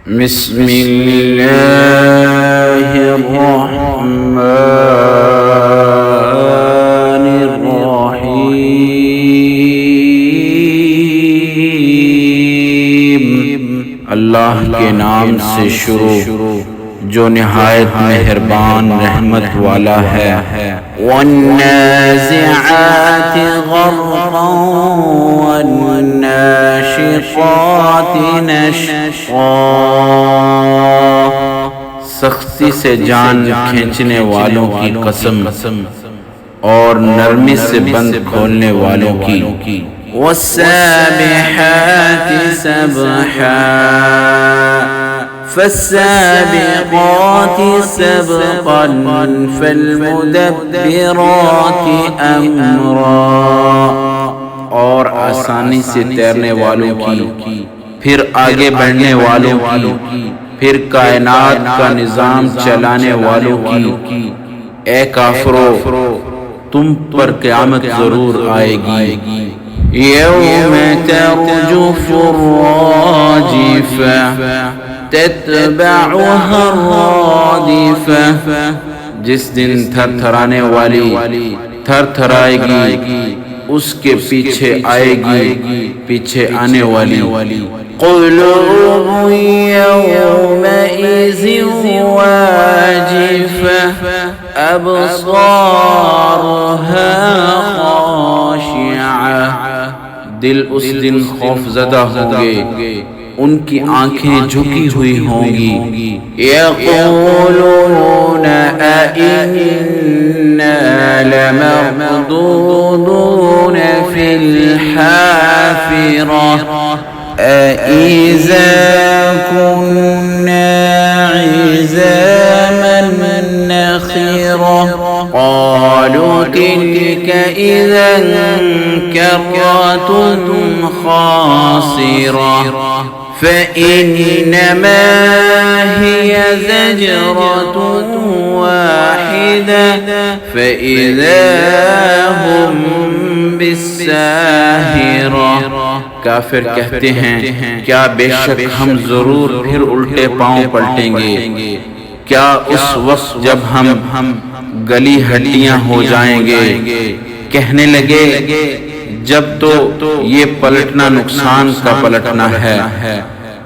بسم اللہ الرحمن الرحیم۔ اللہ کے نام سے شروع جو نہایت مہربان رحمت والا ہے۔ والنازعات غرقا والناشطات نشطا، سختی سے جان کھینچنے والوں کی قسم اور نرمی سے بند کھولنے والوں کی۔ والسابحات سبحا فالسابقات سبقا فالمدبرات امرا، اور آسانی سے تیرنے والوں کی، پھر آگے بڑھنے والوں کی، پھر کائنات کا نظام چلانے والوں کی۔ اے کافرو، تم پر قیامت ضرور آئے گی۔ یوم ترجف الراجفہ تتبعها الرادفہ، جس دن تھر تھرانے والی تھر تھرائے گی، اس کے پیچھے آئے گی پیچھے آنے والی۔ قلوب یومئذ واجفہ ابصارها خاشعہ، دل اس دن خوف زدہ ہوں گے، ان کی آنکھیں جھکی ہوئی ہوں گی۔ یقولون ائنا لمردودون فی الحافرہ اذا كنا عظاما نخرہ قالوا تلك اذا كرة خاسرة فإنما هي زجرة واحدة فإذا هم بالساہرة۔ کافر کہتے ہیں کیا بے شک ہم ضرور پھر الٹے پاؤں پلٹیں گے، کیا اس وقت جب ہم گلی ہڈیاں ہو جائیں گے۔ کہنے لگے جب تو یہ پلٹنا نقصان کا پلٹنا ہے،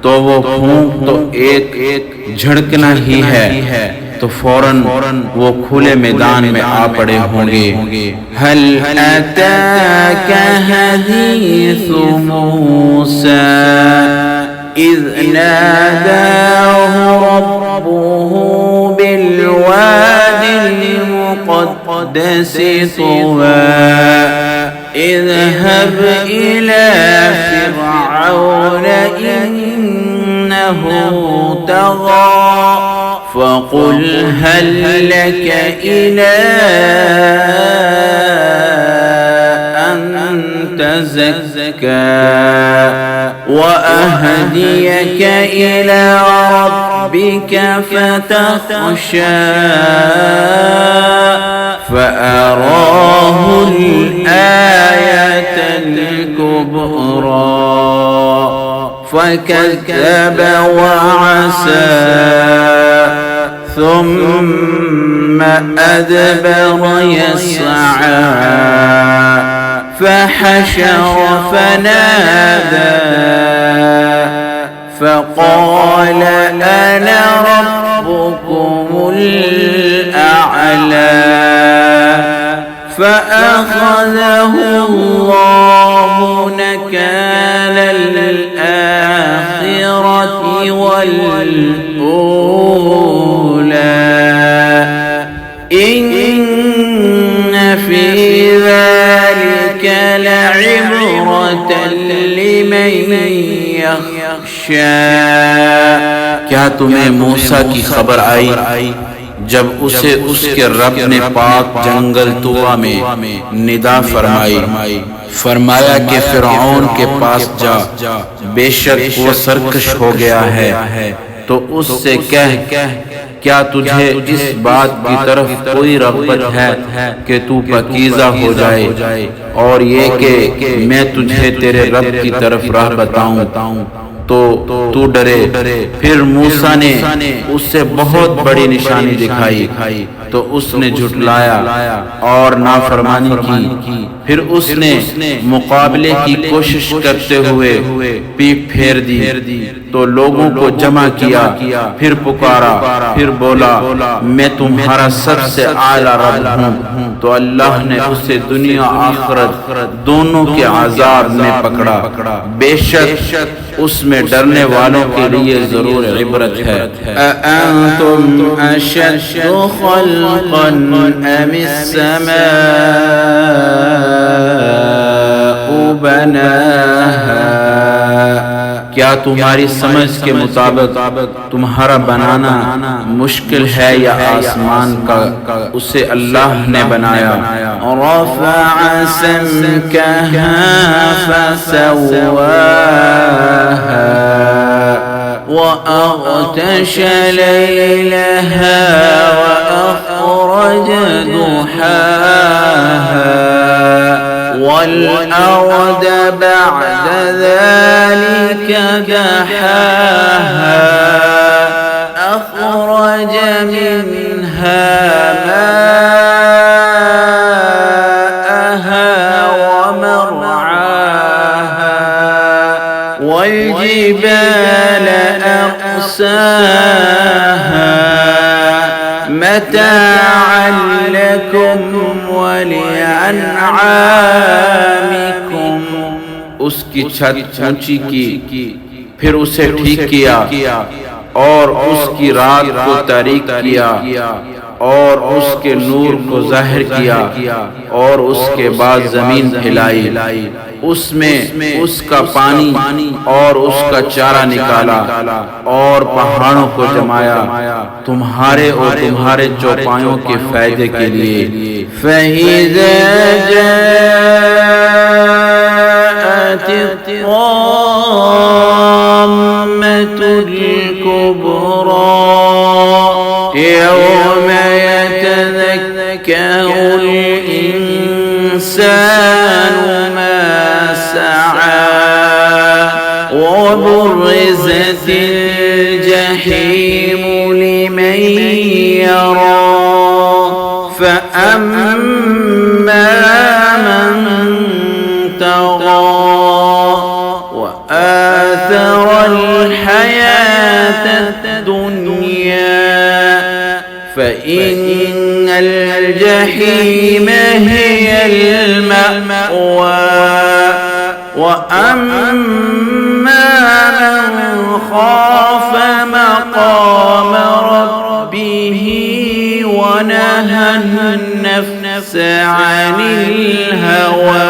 تو وہ پھونک تو ایک جھڑکنا ہی ہے، تو فوراً وہ کھلے میدان میں آ پڑے ہوں گے۔ هل اتاك حدیث موسیٰ اذ ناداه ربه بالواد المقدس طوى اذهب إلى فرعون إنه طغى فقل هل لك إلى أن تزكى وأهديك إلى ربك فتخشى فأراه الآية الكبرى فكذب وعصى ثم أدبر يسعى فحشر فنادى فقال أنا ربكم الأعلى فأخذه الله نكال الآخرة والأولى إن في ذلك لعبرة لمن يخشى۔ کیا تمہیں موسیٰ کی خبر آئی جب اسے اس کے رب نے پاک جنگل طویٰ میں ندا فرمایا کہ فرعون کے پاس جا، بے شک وہ سرکش ہو گیا ہے، تو اس سے کہہ کیا تجھے اس بات کی طرف کوئی رغبت ہے کہ تو پاکیزہ ہو جائے، اور یہ کہ میں تجھے تیرے رب کی طرف راہ بتاؤں؟ تو ڈرے۔ پھر موسیٰ نے اس سے بہت بڑی نشانی دکھائی تو اس نے جھٹلایا اور نافرمانی کی۔ پھر اس نے مقابلے کی کوشش کرتے ہوئے پیٹھ پھیر دی تو لوگوں کو جمع کیا، پھر پکارا، پھر بولا میں تمہارا سب سے اعلیٰ رب ہوں۔ تو اللہ نے اسے دنیا آخرت دونوں کے عذاب میں پکڑا۔ بے شک اس میں ڈرنے والوں کے لیے ضرور عبرت ہے۔ اَأَنتُمْ أَشَدُّ خَلْقًا أَمِ السَّمَاءُ بَنَاهَا، کیا تمہاری سمجھ کے مطابق تمہارا بنانا مشکل ہے یا آسمان کا اسے اللہ نے بنایا؟ رَفَعَ سَمْكَهَا فَسَوَّاهَا وَأَغْطَشَ لَيْلَهَا وَأَخْرَجَ ضُحَاهَا وَالْأَرْضَ بَعْدَ ذَلِكَ دَحَاهَا أَخْرَجَ مِنْهَا مَاءَهَا وَمَرْعَاهَا وَالْجِبَالَ أَرْسَاهَا مَتَاعًا لَكُمْ وَلِأَنْعَامِكُمْ، اس کی چھت اونچی کی، پھر اسے ٹھیک کیا اور اس کی رات کو تاریک کیا اور اس کے نور کو ظاہر کیا اور اس کے بعد زمین پھیلائی، اس میں اس کا پانی اور اس کا چارہ نکالا اور پہاڑوں کو جمایا تمہارے اور تمہارے چوپایوں کے فائدے کے لیے۔ فَإِذَا جَاءَتِ الطَّامَّةُ الْكُبْرَى يَوْمَ يَتَذَكَّرُ الْإِنسَانُ مَا سَعَى وَبُرِّزَتِ الْجَحِيمُ لِمَنْ يَرَى فَأَمَّا مَنْ طَغَى وَآثَرَ الْحَيَاةَ الدُّنْيَا فَإِنَّ الْجَحِيمَ هِيَ الْمَأْوَى وَأَمَّا مَنْ خَافَ مَقَامَ رَبِّهِ وَنَهَى النَّفْسَ عَنِ الْهَوَى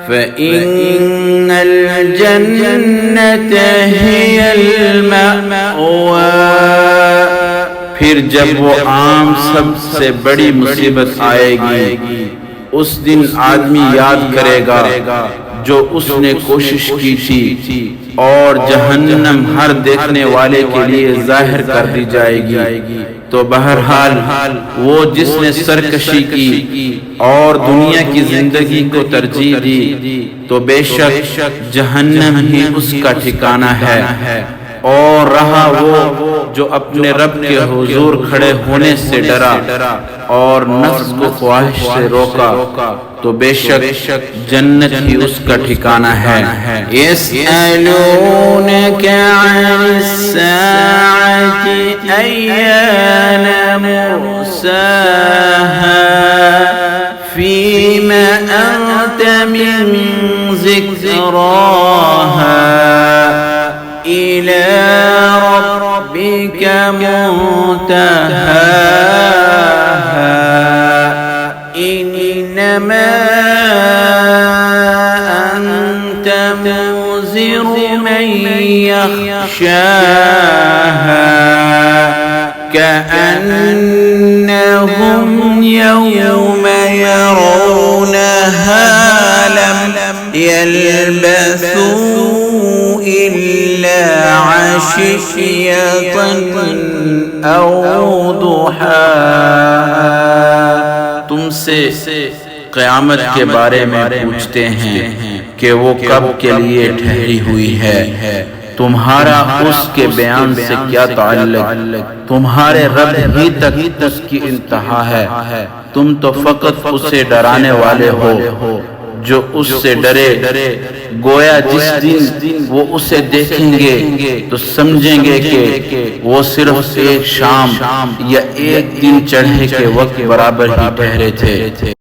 فَإِنَّ الْجَنَّةَ هِيَ الْمَأْوَى۔ پھر جب وہ عام سب سے بڑی مصیبت آئے گی، اس دن آدمی یاد کرے گا جو اس نے کوشش کی تھی، اور جہنم ہر دیکھنے والے کے لیے ظاہر کر دی جائے گی۔ تو بہرحال وہ جس نے سرکشی کی اور دنیا کی زندگی کو ترجیح دی تو بے شک جہنم ہی اس کا ٹھکانہ ہے۔ اور رہا وہ جو اپنے رب کے حضور کھڑے ہونے سے ڈرا اور نفس کو خواہش سے روکا تو بے شک جنت ہی اس کا ٹھکانہ ہے۔ يَسْأَلُونَكَ عَنِ السَّاعَةِ أَيَّانَ مُرْسَاهَا فِيمَ أَنْتَ مِنْ ذِكْرَاهَا إِلَى رَبِّكَ مُنْتَهَاهَا إِنَّمَا أَنْتَ مُنْذِرُ مَنْ يَخْشَاهَا كَأَنَّهُمْ يَوْمَ يَرَوْنَهَا لَمْ يَلْبَثُوا إِلَّا عَشِيَّةً أَوْ ضُحَاهَا۔ تم سے قیامت کے بارے میں پوچھتے ہیں، کہ وہ کب کے لیے ٹھہری ہوئی ہے۔ تمہارا اس کے بیان سے کیا تعلق؟ تمہارے رب ہی تک اس کی انتہا ہے۔ تم تو فقط اسے ڈرانے والے ہو جو اس سے ڈرے، گویا جس دن وہ اسے دیکھیں گے تو سمجھیں گے کہ وہ صرف ایک شام یا ایک دن چڑھے کے وقت برابر ہی ٹھہرے تھے۔